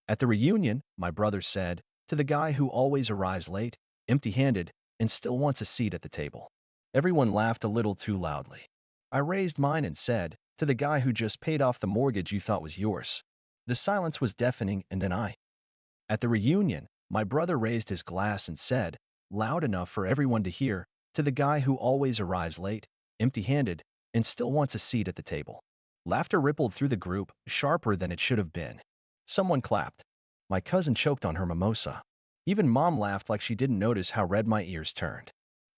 At the reunion, my brother said, to the guy who always arrives late, empty-handed, and still wants a seat at the table. Everyone laughed a little too loudly. I raised mine and said, to the guy who just paid off the mortgage you thought was yours. The silence was deafening, and then At the reunion, my brother raised his glass and said, loud enough for everyone to hear, to the guy who always arrives late, empty-handed, and still wants a seat at the table. Laughter rippled through the group, sharper than it should have been. Someone clapped. My cousin choked on her mimosa. Even Mom laughed like she didn't notice how red my ears turned.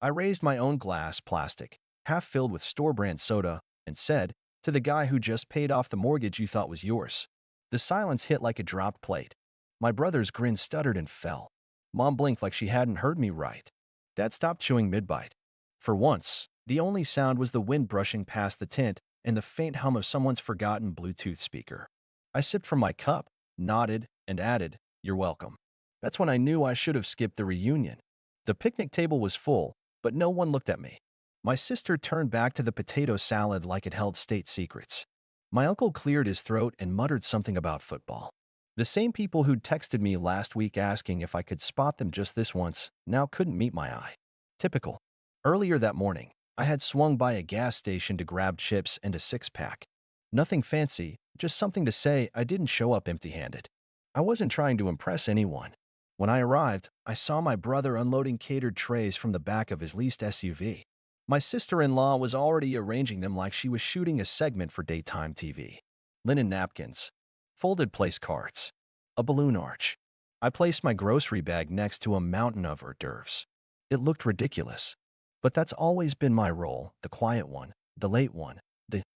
I raised my own glass, plastic, half filled with store-brand soda, and said, to the guy who just paid off the mortgage you thought was yours. The silence hit like a dropped plate. My brother's grin stuttered and fell. Mom blinked like she hadn't heard me right. Dad stopped chewing mid-bite. For once, the only sound was the wind brushing past the tent and the faint hum of someone's forgotten Bluetooth speaker. I sipped from my cup, nodded, and added, "You're welcome." That's when I knew I should have skipped the reunion. The picnic table was full, but no one looked at me. My sister turned back to the potato salad like it held state secrets. My uncle cleared his throat and muttered something about football. The same people who'd texted me last week asking if I could spot them just this once now couldn't meet my eye. Typical. Earlier that morning, I had swung by a gas station to grab chips and a six-pack. Nothing fancy, just something to say I didn't show up empty-handed. I wasn't trying to impress anyone. When I arrived, I saw my brother unloading catered trays from the back of his leased SUV. My sister-in-law was already arranging them like she was shooting a segment for daytime TV. Linen napkins, folded place cards, a balloon arch. I placed my grocery bag next to a mountain of hors d'oeuvres. It looked ridiculous. But that's always been my role, the quiet one, the late one,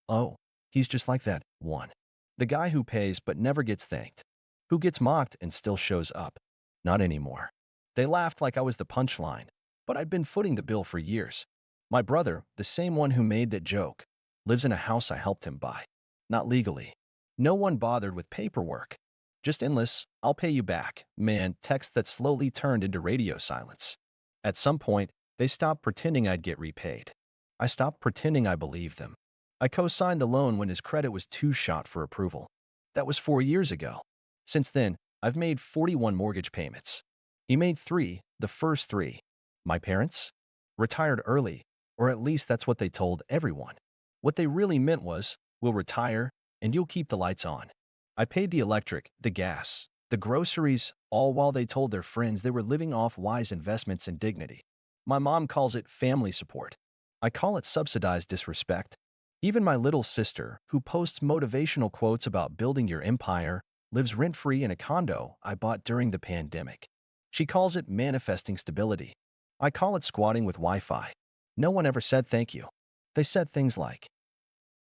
oh, he's just like that one. The guy who pays but never gets thanked. Who gets mocked and still shows up. Not anymore. They laughed like I was the punchline, but I'd been footing the bill for years. My brother, the same one who made that joke, lives in a house I helped him buy. Not legally. No one bothered with paperwork. Just endless, "I'll pay you back," man, text that slowly turned into radio silence. At some point, they stopped pretending I'd get repaid. I stopped pretending I believed them. I co-signed the loan when his credit was too shot for approval. That was 4 years ago. Since then, I've made 41 mortgage payments. He made 3, the first 3. My parents? Retired early, or at least that's what they told everyone. What they really meant was, we'll retire, and you'll keep the lights on. I paid the electric, the gas, the groceries, all while they told their friends they were living off wise investments and dignity. My mom calls it family support. I call it subsidized disrespect. Even my little sister, who posts motivational quotes about building your empire, lives rent-free in a condo I bought during the pandemic. She calls it manifesting stability. I call it squatting with Wi-Fi. No one ever said thank you. They said things like,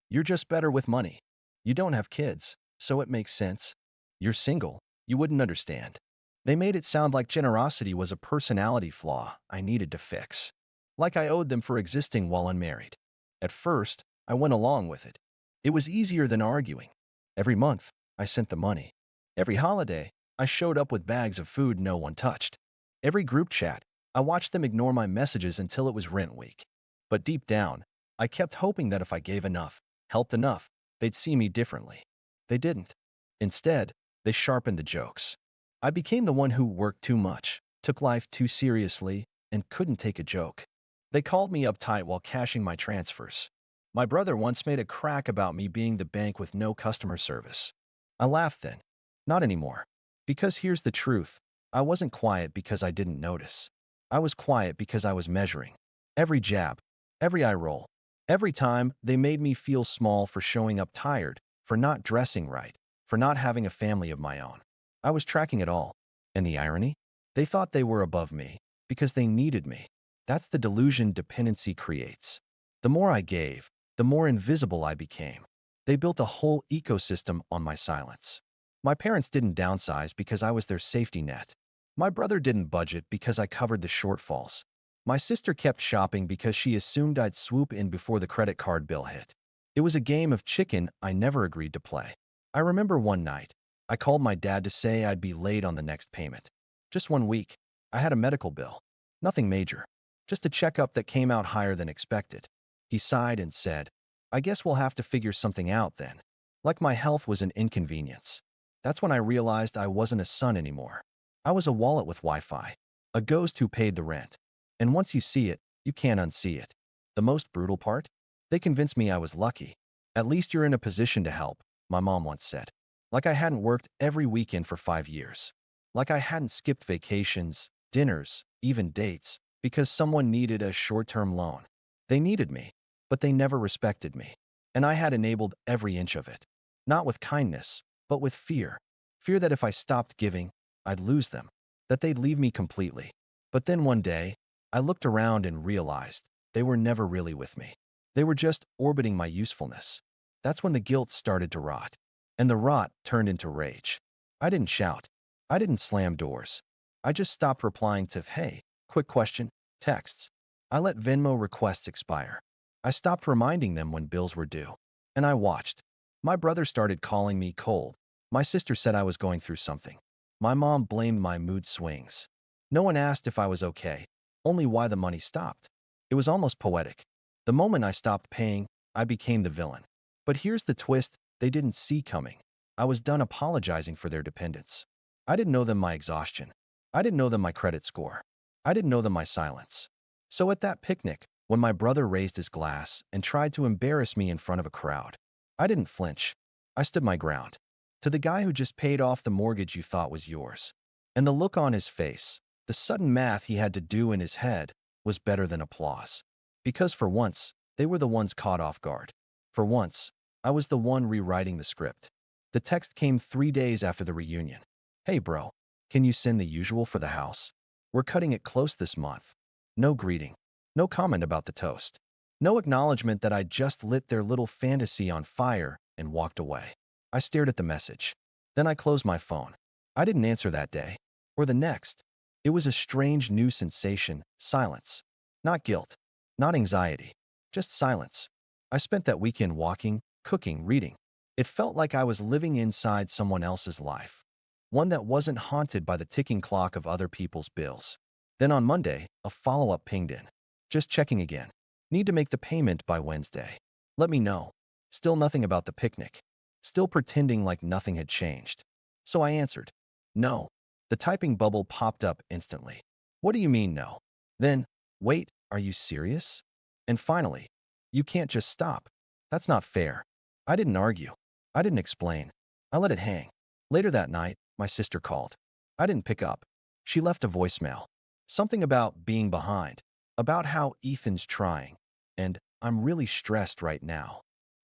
"You're just better with money. You don't have kids, so it makes sense. You're single, you wouldn't understand." They made it sound like generosity was a personality flaw I needed to fix. Like I owed them for existing while unmarried. At first, I went along with it. It was easier than arguing. Every month, I sent the money. Every holiday, I showed up with bags of food no one touched. Every group chat, I watched them ignore my messages until it was rent week. But deep down, I kept hoping that if I gave enough, helped enough, they'd see me differently. They didn't. Instead, they sharpened the jokes. I became the one who worked too much, took life too seriously, and couldn't take a joke. They called me uptight while cashing my transfers. My brother once made a crack about me being the bank with no customer service. I laughed then. Not anymore. Because here's the truth. I wasn't quiet because I didn't notice. I was quiet because I was measuring. Every jab, every eye roll, every time they made me feel small for showing up tired, for not dressing right, for not having a family of my own. I was tracking it all. And the irony? They thought they were above me because they needed me. That's the delusion dependency creates. The more I gave, the more invisible I became. They built a whole ecosystem on my silence. My parents didn't downsize because I was their safety net. My brother didn't budget because I covered the shortfalls. My sister kept shopping because she assumed I'd swoop in before the credit card bill hit. It was a game of chicken I never agreed to play. I remember one night, I called my dad to say I'd be late on the next payment. Just 1 week. I had a medical bill. Nothing major. Just a checkup that came out higher than expected. He sighed and said, "I guess we'll have to figure something out then." Like my health was an inconvenience. That's when I realized I wasn't a son anymore. I was a wallet with Wi-Fi, a ghost who paid the rent. And once you see it, you can't unsee it. The most brutal part? They convinced me I was lucky. At least you're in a position to help, my mom once said. Like I hadn't worked every weekend for 5 years. Like I hadn't skipped vacations, dinners, even dates, because someone needed a short-term loan. They needed me, but they never respected me. And I had enabled every inch of it. Not with kindness, but with fear. Fear that if I stopped giving, I'd lose them, that they'd leave me completely. But then one day, I looked around and realized they were never really with me. They were just orbiting my usefulness. That's when the guilt started to rot. And the rot turned into rage. I didn't shout. I didn't slam doors. I just stopped replying to, hey, quick question, texts. I let Venmo requests expire. I stopped reminding them when bills were due. And I watched. My brother started calling me cold. My sister said I was going through something. My mom blamed my mood swings. No one asked if I was okay, only why the money stopped. It was almost poetic. The moment I stopped paying, I became the villain. But here's the twist they didn't see coming. I was done apologizing for their dependence. I didn't know them my exhaustion. I didn't know them my credit score. I didn't know them my silence. So at that picnic, when my brother raised his glass and tried to embarrass me in front of a crowd, I didn't flinch. I stood my ground. To the guy who just paid off the mortgage you thought was yours. And the look on his face, the sudden math he had to do in his head, was better than applause. Because for once, they were the ones caught off guard. For once, I was the one rewriting the script. The text came 3 days after the reunion. Hey bro, can you send the usual for the house? We're cutting it close this month. No greeting. No comment about the toast. No acknowledgement that I just lit their little fantasy on fire and walked away. I stared at the message. Then I closed my phone. I didn't answer that day. Or the next. It was a strange new sensation, silence. Not guilt. Not anxiety. Just silence. I spent that weekend walking, cooking, reading. It felt like I was living inside someone else's life. One that wasn't haunted by the ticking clock of other people's bills. Then on Monday, a follow-up pinged in. Just checking again. Need to make the payment by Wednesday. Let me know. Still nothing about the picnic. Still pretending like nothing had changed. So I answered, no. The typing bubble popped up instantly. What do you mean no? Then, wait, are you serious? And finally, you can't just stop. That's not fair. I didn't argue. I didn't explain. I let it hang. Later that night, my sister called. I didn't pick up. She left a voicemail. Something about being behind. About how Ethan's trying. And I'm really stressed right now.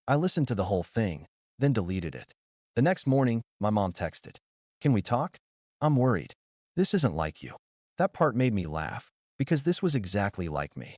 I listened to the whole thing, then deleted it. The next morning, my mom texted. Can we talk? I'm worried. This isn't like you. That part made me laugh, because this was exactly like me.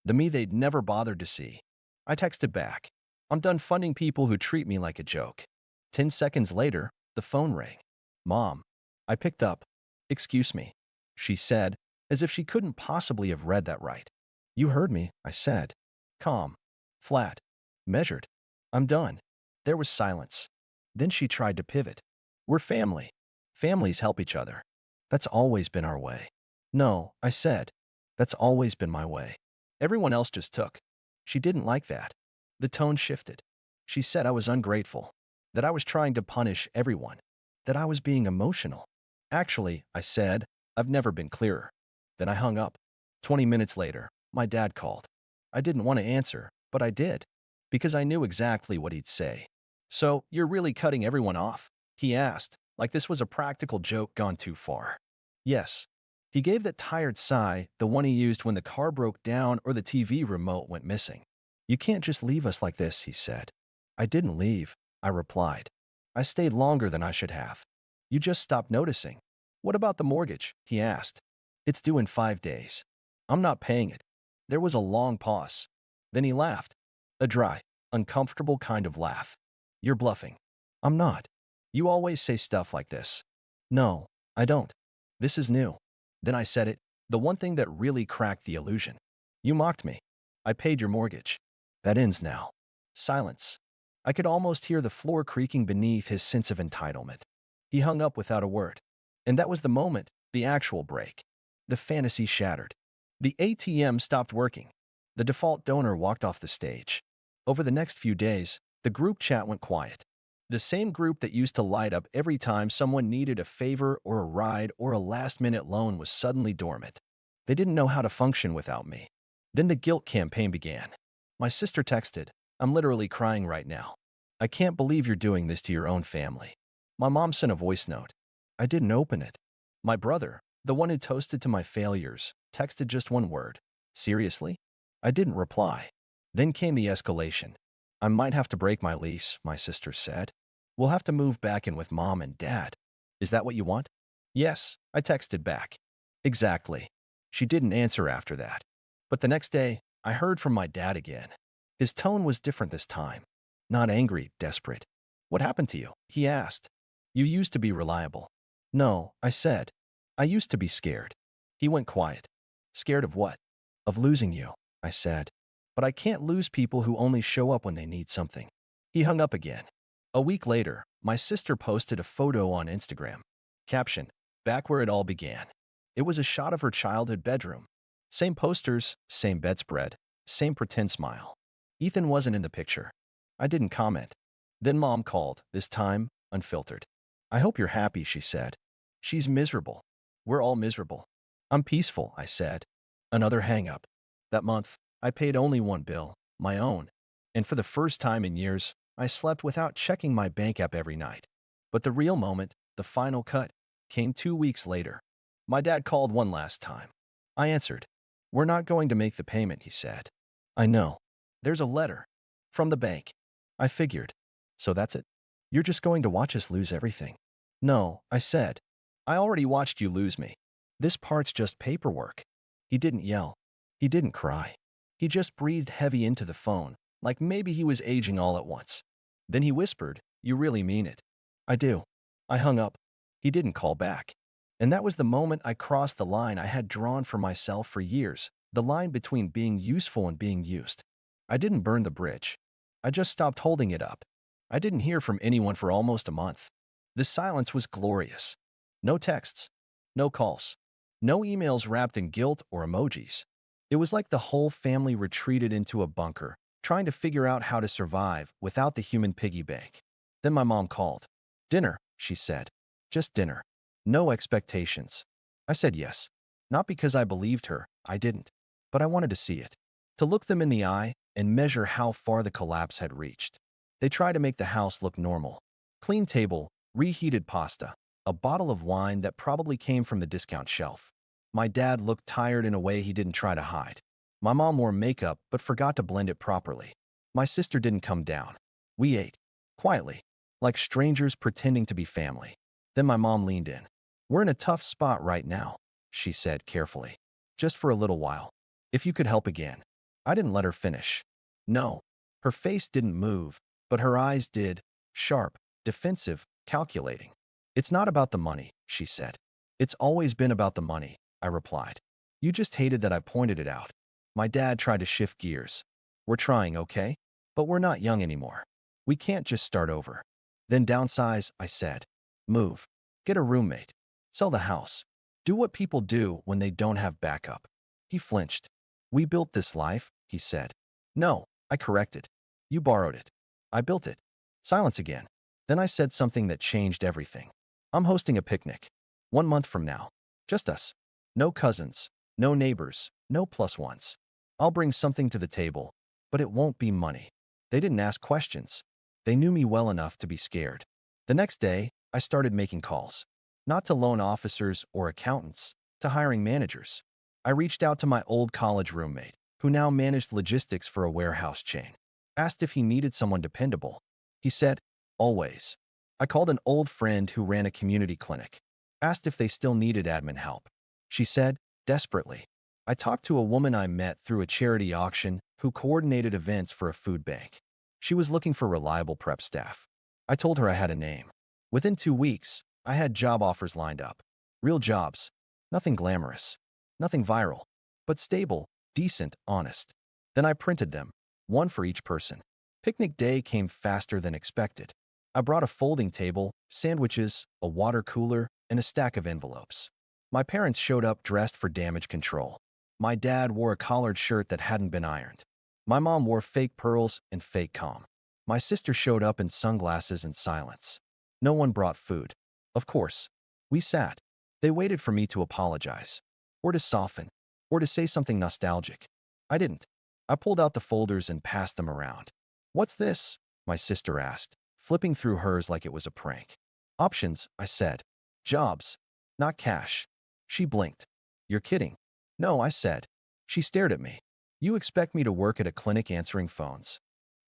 The me they'd never bothered to see. I texted back. I'm done funding people who treat me like a joke. 10 seconds later, the phone rang. Mom. I picked up. Excuse me, she said, as if she couldn't possibly have read that right. You heard me, I said. Calm. Flat. Measured. I'm done. There was silence. Then she tried to pivot. We're family. Families help each other. That's always been our way. No, I said. That's always been my way. Everyone else just took. She didn't like that. The tone shifted. She said I was ungrateful, that I was trying to punish everyone, that I was being emotional. Actually, I said, I've never been clearer. Then I hung up. 20 minutes later, my dad called. I didn't want to answer, but I did, because I knew exactly what he'd say. So, you're really cutting everyone off? He asked, like this was a practical joke gone too far. Yes. He gave that tired sigh, the one he used when the car broke down or the TV remote went missing. You can't just leave us like this, he said. I didn't leave, I replied. I stayed longer than I should have. You just stopped noticing. What about the mortgage? He asked. It's due in 5 days. I'm not paying it. There was a long pause. Then he laughed. A dry, uncomfortable kind of laugh. You're bluffing. I'm not. You always say stuff like this. No, I don't. This is new. Then I said it, the one thing that really cracked the illusion. You mocked me. I paid your mortgage. That ends now. Silence. I could almost hear the floor creaking beneath his sense of entitlement. He hung up without a word. And that was the moment, the actual break. The fantasy shattered. The ATM stopped working. The default donor walked off the stage. Over the next few days, the group chat went quiet. The same group that used to light up every time someone needed a favor or a ride or a last-minute loan was suddenly dormant. They didn't know how to function without me. Then the guilt campaign began. My sister texted, "I'm literally crying right now. I can't believe you're doing this to your own family." My mom sent a voice note. I didn't open it. My brother, the one who toasted to my failures, texted just one word. "Seriously?" I didn't reply. Then came the escalation. "I might have to break my lease," my sister said. "We'll have to move back in with mom and dad. Is that what you want?" "Yes," I texted back. "Exactly." She didn't answer after that. But the next day, I heard from my dad again. His tone was different this time. Not angry, desperate. "What happened to you?" he asked. "You used to be reliable." "No," I said. "I used to be scared." He went quiet. "Scared of what?" "Of losing you," I said. "But I can't lose people who only show up when they need something." He hung up again. A week later, my sister posted a photo on Instagram. Caption, "Back where it all began." It was a shot of her childhood bedroom. Same posters, same bedspread, same pretend smile. Ethan wasn't in the picture. I didn't comment. Then mom called, this time, unfiltered. "I hope you're happy," she said. "She's miserable. We're all miserable." "I'm peaceful," I said. Another hang-up. That month, I paid only one bill, my own. And for the first time in years, I slept without checking my bank app every night. But the real moment, the final cut, came 2 weeks later. My dad called one last time. I answered. "We're not going to make the payment," he said. "I know. There's a letter. From the bank." I figured. "So that's it? You're just going to watch us lose everything?" "No," I said. "I already watched you lose me. This part's just paperwork." He didn't yell. He didn't cry. He just breathed heavy into the phone, like maybe he was aging all at once. Then he whispered, "You really mean it?" "I do." I hung up. He didn't call back. And that was the moment I crossed the line I had drawn for myself for years, the line between being useful and being used. I didn't burn the bridge. I just stopped holding it up. I didn't hear from anyone for almost a month. The silence was glorious. No texts. No calls. No emails wrapped in guilt or emojis. It was like the whole family retreated into a bunker, trying to figure out how to survive without the human piggy bank. Then my mom called. "Dinner," she said. "Just dinner. No expectations." I said yes. Not because I believed her, I didn't. But I wanted to see it. To look them in the eye and measure how far the collapse had reached. They tried to make the house look normal. Clean table, reheated pasta, a bottle of wine that probably came from the discount shelf. My dad looked tired in a way he didn't try to hide. My mom wore makeup but forgot to blend it properly. My sister didn't come down. We ate. Quietly. Like strangers pretending to be family. Then my mom leaned in. "We're in a tough spot right now," she said carefully. "Just for a little while. If you could help again." I didn't let her finish. No. Her face didn't move, but her eyes did. Sharp, defensive, calculating. "It's not about the money," she said. "It's always been about the money," I replied. "You just hated that I pointed it out." My dad tried to shift gears. "We're trying, okay? But we're not young anymore. We can't just start over." "Then downsize," I said. "Move. Get a roommate. Sell the house. Do what people do when they don't have backup." He flinched. "We built this life," he said. "No," I corrected. "You borrowed it." "I built it." Silence again. Then I said something that changed everything. "I'm hosting a picnic. 1 month from now. Just us. No cousins. No neighbors. No plus ones. I'll bring something to the table, but it won't be money." They didn't ask questions. They knew me well enough to be scared. The next day, I started making calls. Not to loan officers or accountants, to hiring managers. I reached out to my old college roommate, who now managed logistics for a warehouse chain. Asked if he needed someone dependable. He said, "Always." I called an old friend who ran a community clinic. Asked if they still needed admin help. She said, desperately. I talked to a woman I met through a charity auction who coordinated events for a food bank. She was looking for reliable prep staff. I told her I had a name. Within 2 weeks, I had job offers lined up. Real jobs. Nothing glamorous. Nothing viral. But stable, decent, honest. Then I printed them. One for each person. Picnic day came faster than expected. I brought a folding table, sandwiches, a water cooler, and a stack of envelopes. My parents showed up dressed for damage control. My dad wore a collared shirt that hadn't been ironed. My mom wore fake pearls and fake calm. My sister showed up in sunglasses and silence. No one brought food. Of course. We sat. They waited for me to apologize, or to soften, or to say something nostalgic. I didn't. I pulled out the folders and passed them around. "What's this?" my sister asked, flipping through hers like it was a prank. "Options," I said. "Jobs, not cash." She blinked. "You're kidding." "No," I said. She stared at me. "You expect me to work at a clinic answering phones?"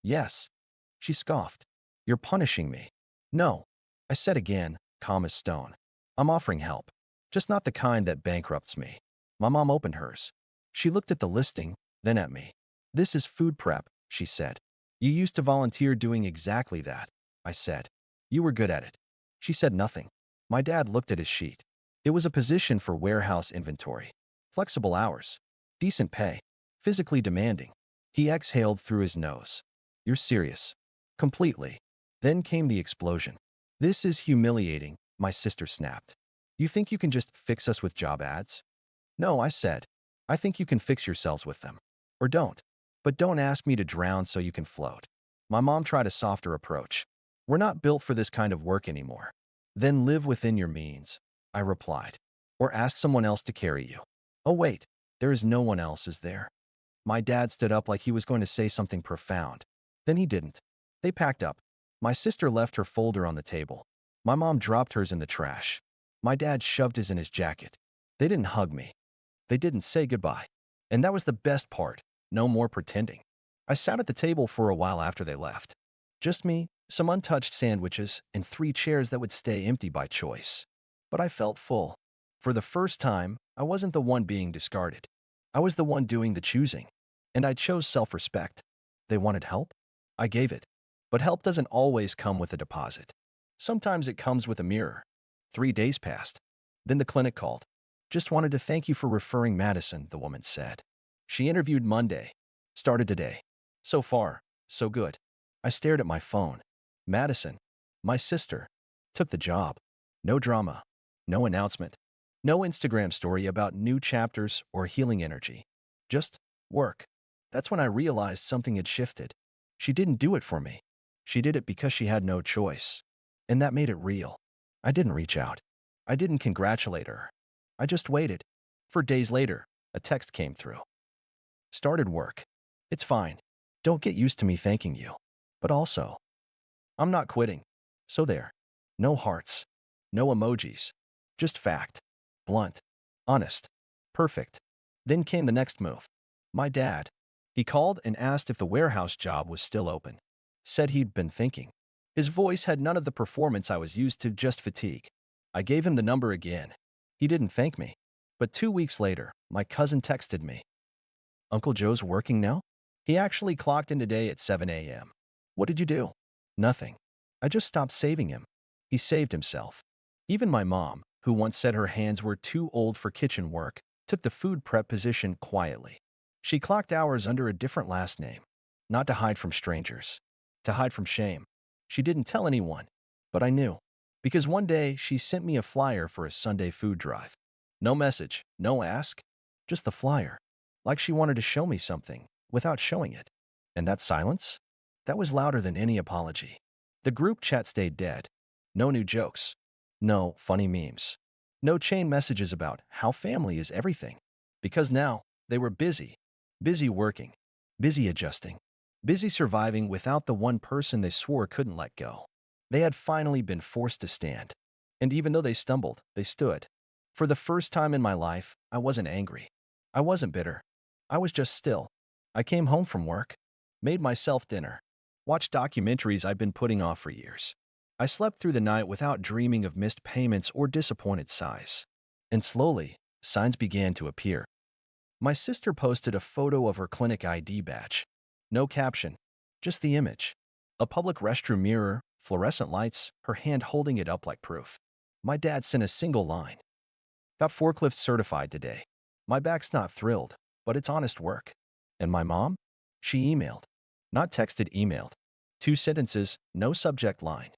"Yes." She scoffed. "You're punishing me." "No." I said again, calm as stone. "I'm offering help. Just not the kind that bankrupts me." My mom opened hers. She looked at the listing, then at me. "This is food prep," she said. "You used to volunteer doing exactly that," I said. "You were good at it." She said nothing. My dad looked at his sheet. It was a position for warehouse inventory. Flexible hours. Decent pay. Physically demanding. He exhaled through his nose. "You're serious." "Completely." Then came the explosion. "This is humiliating," my sister snapped. "You think you can just fix us with job ads?" "No," I said. "I think you can fix yourselves with them. Or don't. But don't ask me to drown so you can float." My mom tried a softer approach. "We're not built for this kind of work anymore." "Then live within your means," I replied. "Or ask someone else to carry you." "Oh wait, there is no one else, is there?" My dad stood up like he was going to say something profound. Then he didn't. They packed up. My sister left her folder on the table. My mom dropped hers in the trash. My dad shoved his in his jacket. They didn't hug me. They didn't say goodbye. And that was the best part. No more pretending. I sat at the table for a while after they left. Just me, some untouched sandwiches, and 3 chairs that would stay empty by choice. But I felt full. For the first time, I wasn't the one being discarded. I was the one doing the choosing. And I chose self-respect. They wanted help? I gave it. But help doesn't always come with a deposit. Sometimes it comes with a mirror. 3 days passed. Then the clinic called. "Just wanted to thank you for referring Madison," the woman said. She interviewed Monday. Started today. So far, so good. I stared at my phone. Madison, my sister, took the job. No drama. No announcement. No Instagram story about new chapters or healing energy. Just work. That's when I realized something had shifted. She didn't do it for me. She did it because she had no choice. And that made it real. I didn't reach out. I didn't congratulate her. I just waited. For days later, a text came through. "Started work. It's fine. Don't get used to me thanking you. But also, I'm not quitting." So there. No hearts. No emojis. Just fact. Blunt. Honest. Perfect. Then came the next move. My dad. He called and asked if the warehouse job was still open. Said he'd been thinking. His voice had none of the performance I was used to, just fatigue. I gave him the number again. He didn't thank me. But 2 weeks later, my cousin texted me. "Uncle Joe's working now?" He actually clocked in today at 7 a.m. "What did you do?" "Nothing. I just stopped saving him." He saved himself. Even my mom, who once said her hands were too old for kitchen work, took the food prep position quietly. She clocked hours under a different last name. Not to hide from strangers. To hide from shame. She didn't tell anyone. But I knew. Because one day she sent me a flyer for a Sunday food drive. No message, no ask, just the flyer. Like she wanted to show me something, without showing it. And that silence? That was louder than any apology. The group chat stayed dead. No new jokes. No funny memes. No chain messages about how family is everything. Because now, they were busy. Busy working. Busy adjusting. Busy surviving without the one person they swore couldn't let go. They had finally been forced to stand. And even though they stumbled, they stood. For the first time in my life, I wasn't angry. I wasn't bitter. I was just still. I came home from work, made myself dinner, watched documentaries I'd been putting off for years. I slept through the night without dreaming of missed payments or disappointed sighs. And slowly, signs began to appear. My sister posted a photo of her clinic ID badge. No caption, just the image. A public restroom mirror, fluorescent lights, her hand holding it up like proof. My dad sent a single line. "Got forklift certified today. My back's not thrilled, but it's honest work." And my mom? She emailed. Not texted, emailed. 2 sentences, no subject line.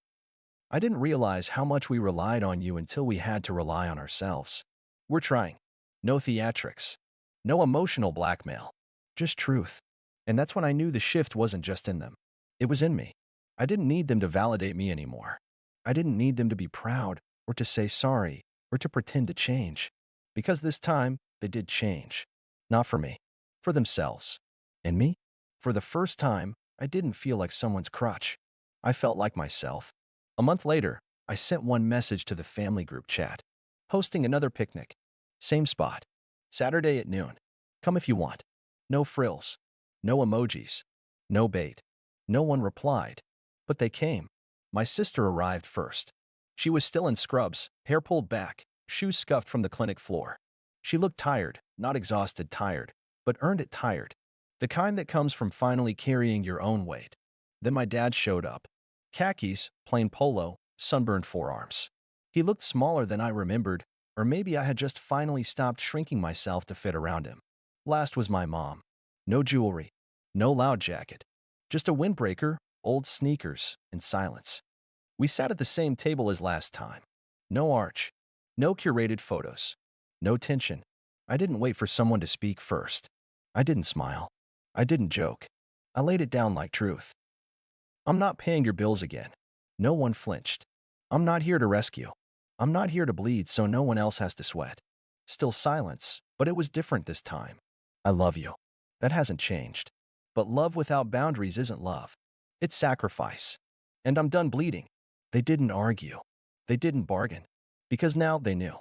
"I didn't realize how much we relied on you until we had to rely on ourselves. We're trying. No theatrics. No emotional blackmail. Just truth." And that's when I knew the shift wasn't just in them. It was in me. I didn't need them to validate me anymore. I didn't need them to be proud or to say sorry or to pretend to change. Because this time, they did change. Not for me, for themselves. And me? For the first time, I didn't feel like someone's crutch. I felt like myself. A month later, I sent one message to the family group chat. Hosting another picnic. Same spot. Saturday at noon. Come if you want. No frills. No emojis. No bait. No one replied. But they came. My sister arrived first. She was still in scrubs, hair pulled back, shoes scuffed from the clinic floor. She looked tired, not exhausted tired, but earned it tired. The kind that comes from finally carrying your own weight. Then my dad showed up. Khakis, plain polo, sunburned forearms. He looked smaller than I remembered, or maybe I had just finally stopped shrinking myself to fit around him. Last was my mom. No jewelry, no loud jacket, just a windbreaker, old sneakers, and silence. We sat at the same table as last time. No arch, no curated photos, no tension. I didn't wait for someone to speak first. I didn't smile. I didn't joke. I laid it down like truth. I'm not paying your bills again. No one flinched. I'm not here to rescue. I'm not here to bleed so no one else has to sweat. Still silence, but it was different this time. I love you. That hasn't changed. But love without boundaries isn't love. It's sacrifice. And I'm done bleeding. They didn't argue. They didn't bargain. Because now they knew.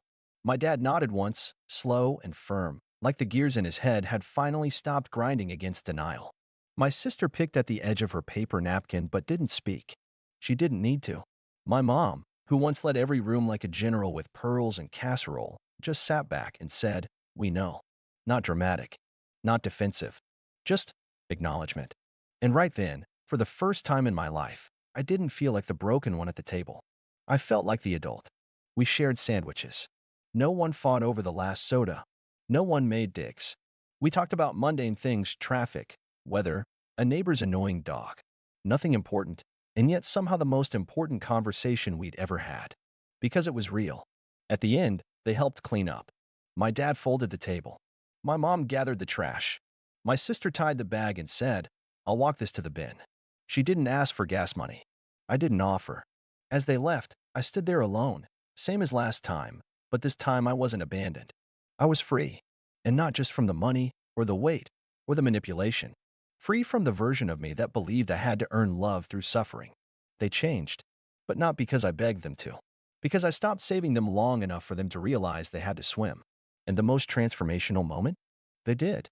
My dad nodded once, slow and firm, like the gears in his head had finally stopped grinding against denial. My sister picked at the edge of her paper napkin but didn't speak. She didn't need to. My mom, who once led every room like a general with pearls and casserole, just sat back and said, "We know." Not dramatic, not defensive, just acknowledgement. And right then, for the first time in my life, I didn't feel like the broken one at the table. I felt like the adult. We shared sandwiches. No one fought over the last soda. No one made dicks. We talked about mundane things, traffic, weather, a neighbor's annoying dog. Nothing important, and yet somehow the most important conversation we'd ever had. Because it was real. At the end, they helped clean up. My dad folded the table. My mom gathered the trash. My sister tied the bag and said, "I'll walk this to the bin." She didn't ask for gas money. I didn't offer. As they left, I stood there alone, same as last time, but this time I wasn't abandoned. I was free, and not just from the money, or the weight, or the manipulation. Free from the version of me that believed I had to earn love through suffering. They changed, but not because I begged them to. Because I stopped saving them long enough for them to realize they had to swim. And the most transformational moment? They did.